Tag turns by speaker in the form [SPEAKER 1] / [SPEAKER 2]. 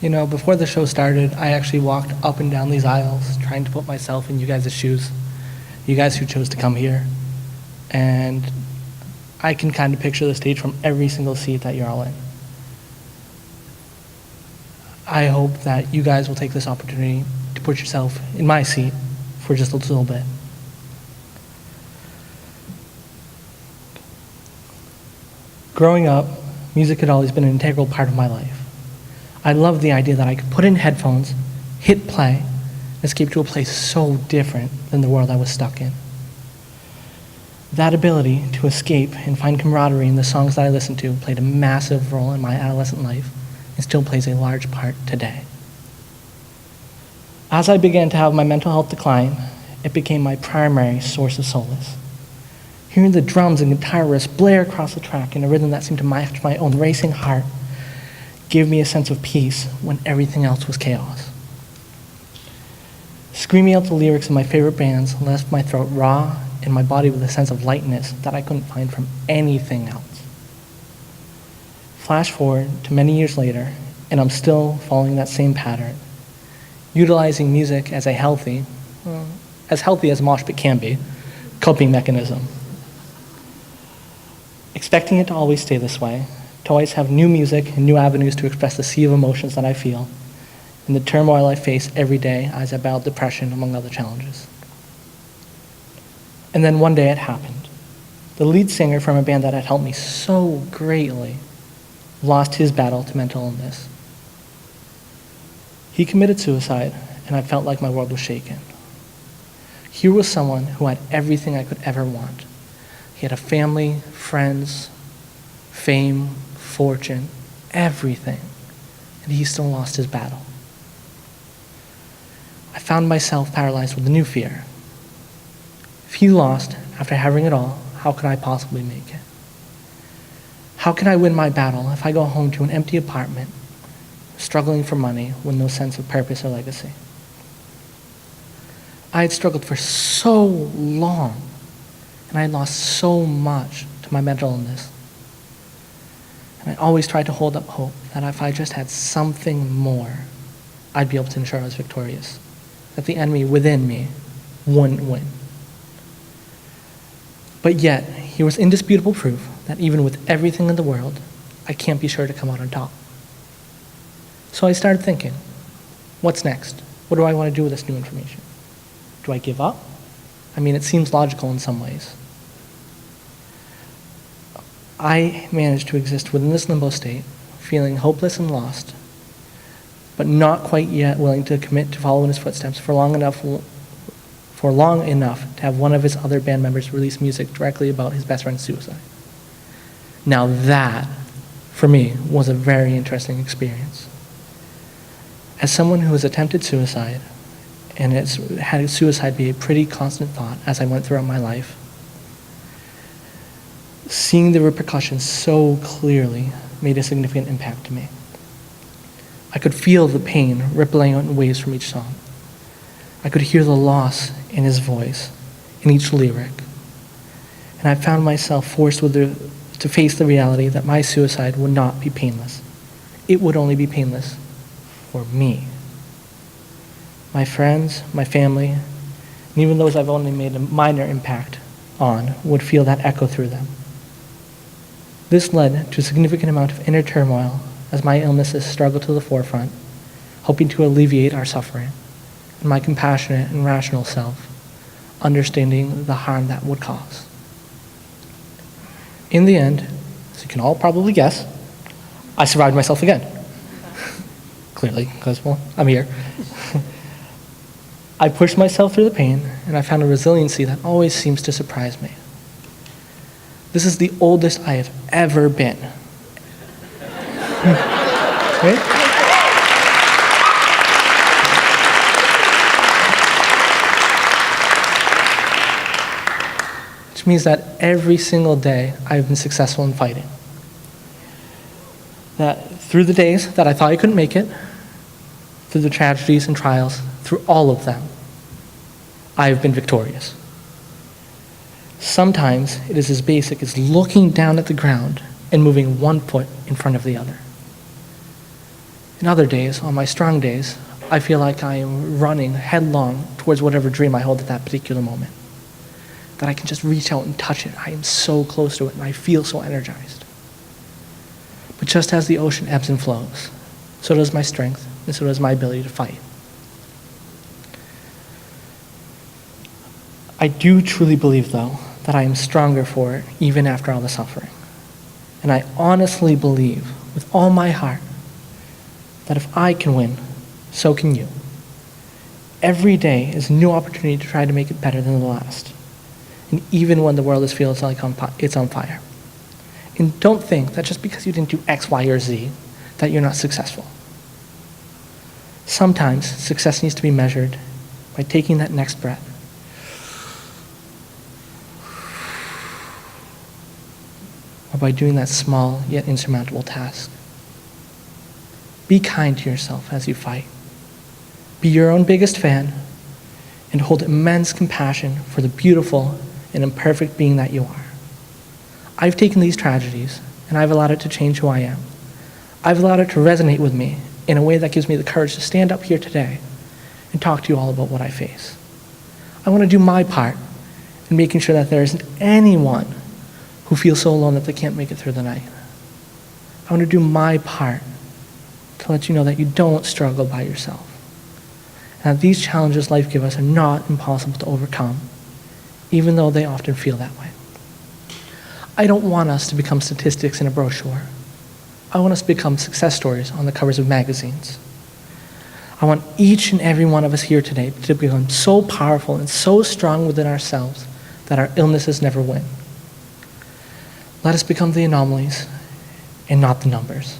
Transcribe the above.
[SPEAKER 1] Before the show started, I actually walked up and down these aisles trying to put myself in you guys' shoes, you guys who chose to come here. And I can kind of picture the stage from every single seat that you're all in. I hope that you guys will take this opportunity to put yourself in my seat for just a little bit. Growing up, music had always been an integral part of my life. I loved the idea that I could put in headphones, hit play, and escape to a place so different than the world I was stuck in. That ability to escape and find camaraderie in the songs that I listened to played a massive role in my adolescent life and still plays a large part today. As I began to have my mental health decline, it became my primary source of solace. Hearing the drums and guitar riffs blare across the track in a rhythm that seemed to match my own racing heart gave me a sense of peace when everything else was chaos. Screaming out the lyrics of my favorite bands left my throat raw and my body with a sense of lightness that I couldn't find from anything else. Flash forward to many years later, and I'm still following that same pattern, utilizing music as healthy as mosh pit can be, coping mechanism. Expecting it to always stay this way, to always have new music and new avenues to express the sea of emotions that I feel, and the turmoil I face every day as I battle depression, among other challenges. And then one day it happened. The lead singer from a band that had helped me so greatly lost his battle to mental illness. He committed suicide, and I felt like my world was shaken. Here was someone who had everything I could ever want. He had a family, friends, fame, fortune, everything, and he still lost his battle. I found myself paralyzed with a new fear. If he lost after having it all, how could I possibly make it? How can I win my battle if I go home to an empty apartment, struggling for money with no sense of purpose or legacy? I had struggled for so long, and I had lost so much to my mental illness. And I always tried to hold up hope that if I just had something more, I'd be able to ensure I was victorious, that the enemy within me wouldn't win. But yet, here was indisputable proof that even with everything in the world, I can't be sure to come out on top. So I started thinking, what's next? What do I want to do with this new information? Do I give up? I mean, it seems logical in some ways. I managed to exist within this limbo state, feeling hopeless and lost, but not quite yet willing to commit to follow in his footsteps for long enough to have one of his other band members release music directly about his best friend's suicide. Now that, for me, was a very interesting experience. As someone who has attempted suicide, and has had suicide be a pretty constant thought as I went throughout my life, seeing the repercussions so clearly made a significant impact to me. I could feel the pain rippling out in waves from each song. I could hear the loss in his voice, in each lyric. And I found myself forced to face the reality that my suicide would not be painless. It would only be painless for me. My friends, my family, and even those I've only made a minor impact on would feel that echo through them. This led to a significant amount of inner turmoil as my illnesses struggled to the forefront, hoping to alleviate our suffering, and my compassionate and rational self, understanding the harm that would cause. In the end, as you can all probably guess, I survived myself again. Clearly, because, well, I'm here. I pushed myself through the pain, and I found a resiliency that always seems to surprise me. This is the oldest I have ever been. Right? Which means that every single day I've been successful in fighting. That through the days that I thought I couldn't make it, through the tragedies and trials, through all of them, I have been victorious. Sometimes it is as basic as looking down at the ground and moving one foot in front of the other. And other days, on my strong days, I feel like I am running headlong towards whatever dream I hold at that particular moment. That I can just reach out and touch it. I am so close to it, and I feel so energized. But just as the ocean ebbs and flows, so does my strength, and so does my ability to fight. I do truly believe, though, that I am stronger for it, even after all the suffering. And I honestly believe, with all my heart, that if I can win, so can you. Every day is a new opportunity to try to make it better than the last. And even when the world feels like it's on fire. And don't think that just because you didn't do X, Y, or Z, that you're not successful. Sometimes success needs to be measured by taking that next breath. Or by doing that small yet insurmountable task. Be kind to yourself as you fight. Be your own biggest fan and hold immense compassion for the beautiful and imperfect being that you are. I've taken these tragedies and I've allowed it to change who I am. I've allowed it to resonate with me in a way that gives me the courage to stand up here today and talk to you all about what I face. I want to do my part in making sure that there isn't anyone who feels so alone that they can't make it through the night. I want to do my part to let you know that you don't struggle by yourself. And that these challenges life gives us are not impossible to overcome, even though they often feel that way. I don't want us to become statistics in a brochure. I want us to become success stories on the covers of magazines. I want each and every one of us here today to become so powerful and so strong within ourselves that our illnesses never win. Let us become the anomalies and not the numbers.